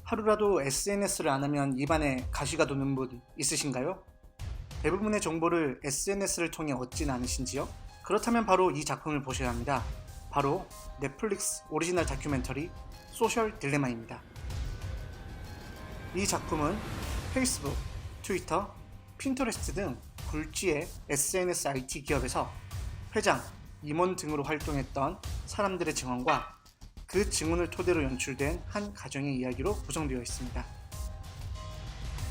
하루라도 SNS를 안 하면 입안에 가시가 도는 분 있으신가요? 대부분의 정보를 SNS를 통해 얻진 않으신지요? 그렇다면 바로 이 작품을 보셔야 합니다. 바로 넷플릭스 오리지널 다큐멘터리 소셜 딜레마입니다. 이 작품은 페이스북, 트위터, 핀터레스트 등 굴지의 SNS IT 기업에서 회장, 임원 등으로 활동했던 사람들의 증언과 그 증언을 토대로 연출된 한 가정의 이야기로 구성되어 있습니다.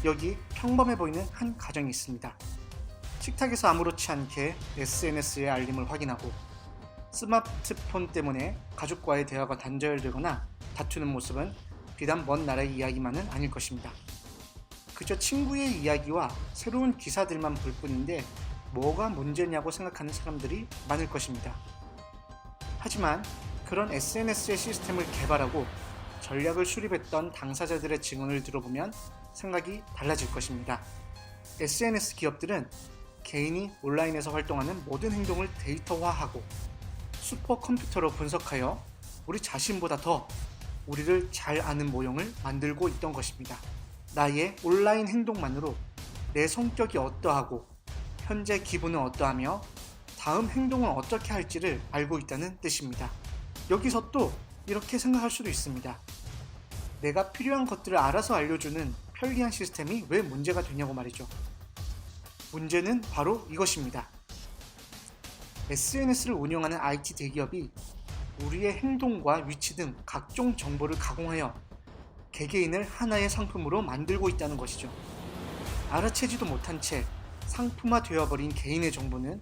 여기 평범해 보이는 한 가정이 있습니다. 식탁에서 아무렇지 않게 SNS의 알림을 확인하고 스마트폰 때문에 가족과의 대화가 단절되거나 다투는 모습은 비단 먼 나라의 이야기만은 아닐 것입니다. 그저 친구의 이야기와 새로운 기사들만 볼 뿐인데 뭐가 문제냐고 생각하는 사람들이 많을 것입니다. 하지만 그런 SNS의 시스템을 개발하고 전략을 수립했던 당사자들의 증언을 들어보면 생각이 달라질 것입니다. SNS 기업들은 개인이 온라인에서 활동하는 모든 행동을 데이터화하고 슈퍼컴퓨터로 분석하여 우리 자신보다 더 우리를 잘 아는 모형을 만들고 있던 것입니다. 나의 온라인 행동만으로 내 성격이 어떠하고 현재 기분은 어떠하며 다음 행동은 어떻게 할지를 알고 있다는 뜻입니다. 여기서 또 이렇게 생각할 수도 있습니다. 내가 필요한 것들을 알아서 알려주는 편리한 시스템이 왜 문제가 되냐고 말이죠. 문제는 바로 이것입니다. SNS를 운영하는 IT 대기업이 우리의 행동과 위치 등 각종 정보를 가공하여 개개인을 하나의 상품으로 만들고 있다는 것이죠. 알아채지도 못한 채 상품화 되어버린 개인의 정보는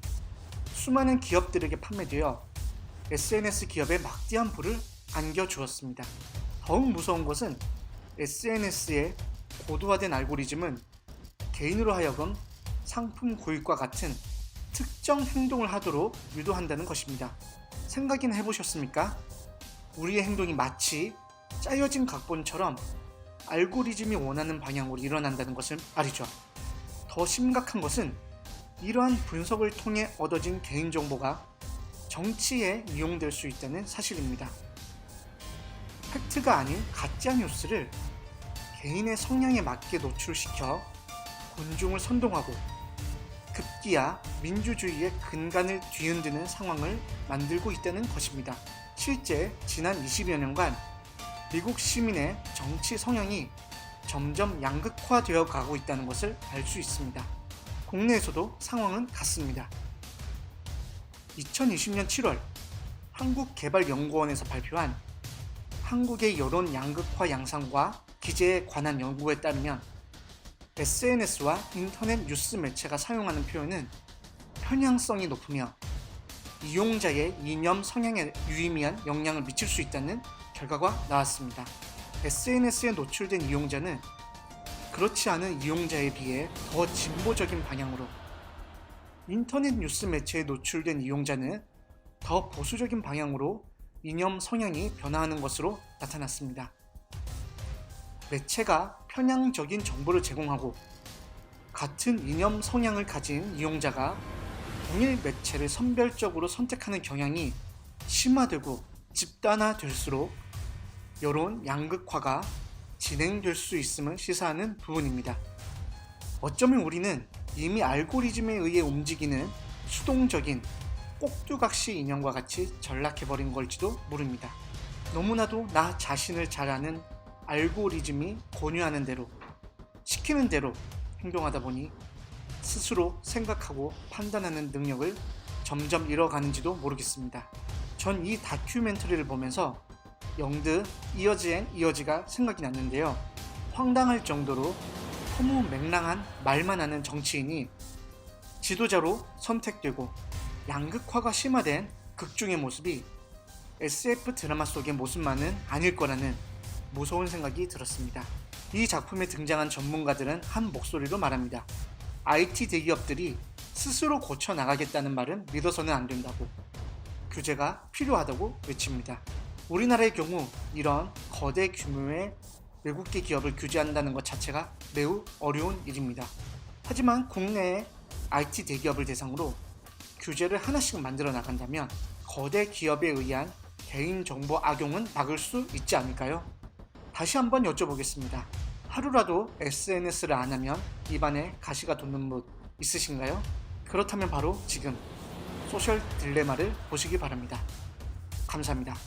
수많은 기업들에게 판매되어 SNS 기업에 막대한 부를 안겨주었습니다. 더욱 무서운 것은 SNS의 고도화된 알고리즘은 개인으로 하여금 상품 구입과 같은 특정 행동을 하도록 유도한다는 것입니다. 생각이나 해보셨습니까? 우리의 행동이 마치 짜여진 각본처럼 알고리즘이 원하는 방향으로 일어난다는 것을 말이죠. 더 심각한 것은 이러한 분석을 통해 얻어진 개인정보가 정치에 이용될 수 있다는 사실입니다. 팩트가 아닌 가짜 뉴스를 개인의 성향에 맞게 노출시켜 군중을 선동하고 급기야 민주주의의 근간을 뒤흔드는 상황을 만들고 있다는 것입니다. 실제 지난 20여 년간 미국 시민의 정치 성향이 점점 양극화되어 가고 있다는 것을 알 수 있습니다. 국내에서도 상황은 같습니다. 2020년 7월 한국개발연구원에서 발표한 한국의 여론 양극화 양상과 기제에 관한 연구에 따르면 SNS와 인터넷 뉴스 매체가 사용하는 표현은 편향성이 높으며 이용자의 이념 성향에 유의미한 영향을 미칠 수 있다는 결과가 나왔습니다. SNS에 노출된 이용자는 그렇지 않은 이용자에 비해 더 진보적인 방향으로, 인터넷 뉴스 매체에 노출된 이용자는 더 보수적인 방향으로 이념 성향이 변화하는 것으로 나타났습니다. 매체가 편향적인 정보를 제공하고 같은 이념 성향을 가진 이용자가 동일 매체를 선별적으로 선택하는 경향이 심화되고 집단화될수록 여론 양극화가 진행될 수 있음을 시사하는 부분입니다. 어쩌면 우리는 이미 알고리즘에 의해 움직이는 수동적인 꼭두각시 인형과 같이 전락해버린 걸지도 모릅니다. 너무나도 나 자신을 잘 아는 알고리즘이 권유하는 대로, 시키는 대로 행동하다 보니 스스로 생각하고 판단하는 능력을 점점 잃어가는지도 모르겠습니다. 전 이 다큐멘터리를 보면서 영드 이어지 앤 이어지가 생각이 났는데요. 황당할 정도로 허무맹랑한 말만 하는 정치인이 지도자로 선택되고 양극화가 심화된 극중의 모습이 SF 드라마 속의 모습만은 아닐 거라는 무서운 생각이 들었습니다. 이 작품에 등장한 전문가들은 한 목소리로 말합니다. IT 대기업들이 스스로 고쳐나가겠다는 말은 믿어서는 안 된다고, 규제가 필요하다고 외칩니다. 우리나라의 경우 이런 거대 규모의 외국계 기업을 규제한다는 것 자체가 매우 어려운 일입니다. 하지만 국내의 IT 대기업을 대상으로 규제를 하나씩 만들어 나간다면 거대 기업에 의한 개인정보 악용은 막을 수 있지 않을까요? 다시 한번 여쭤보겠습니다. 하루라도 SNS를 안 하면 입안에 가시가 돋는 분 있으신가요? 그렇다면 바로 지금 소셜 딜레마를 보시기 바랍니다. 감사합니다.